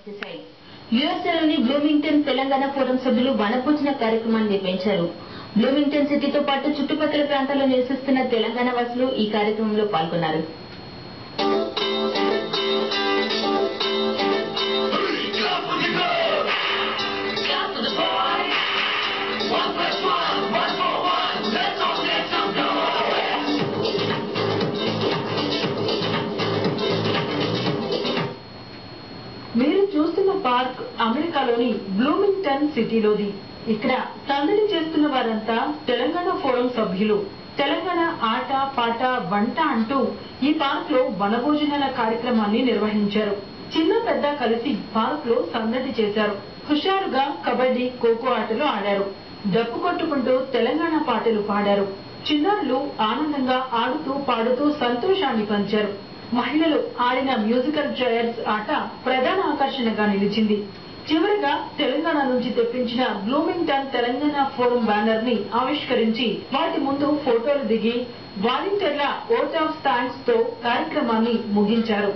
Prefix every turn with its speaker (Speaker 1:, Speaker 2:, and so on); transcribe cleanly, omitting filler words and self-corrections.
Speaker 1: చేశాయి. యుఎస్ఏలోని Bloomington Telangana forum సభ్యులు వనభోజన కార్యక్రమాన్ని నిర్వహించారు. బ్లూమింగ్టన్ సిటీతో పాటు చుట్టుపక్కల ప్రాంతాల్లో నివసిస్తున్న తెలంగాణ వాసులు ఈ కార్యక్రమంలో పాల్గొన్నారు.
Speaker 2: మీరు చూస్తున్న పార్క్ అమెరికాలోని బ్లూమింగ్టన్ సిటీలోది. ఇక్కడ సందడి చేస్తున్న వారంతా తెలంగాణ ఫోరం సభ్యులు. తెలంగాణ ఆట పాట వంట అంటూ ఈ పార్క్ లో వనభోజనాల కార్యక్రమాన్ని నిర్వహించారు. చిన్న పెద్ద కలిసి పార్క్ లో సందడి చేశారు. హుషారుగా కబడ్డీ ఖోఖో ఆటలు ఆడారు. డప్పు కొట్టుకుంటూ తెలంగాణ పాటలు పాడారు. చిన్నారులు ఆనందంగా ఆడుతూ పాడుతూ సంతోషాన్ని పంచారు. మహిళలు ఆడిన మ్యూజికల్ చైర్స్ ఆట ప్రధాన ఆకర్షణగా నిలిచింది. చివరిగా తెలంగాణ నుంచి తెప్పించిన బ్లూమింగ్టన్ తెలంగాణ ఫోరం బ్యానర్ ని ఆవిష్కరించి వాటి ముందు ఫోటోలు దిగి వాలంటీర్ల ఓట్ ఆఫ్ థ్యాంక్స్ తో కార్యక్రమాన్ని ముగించారు.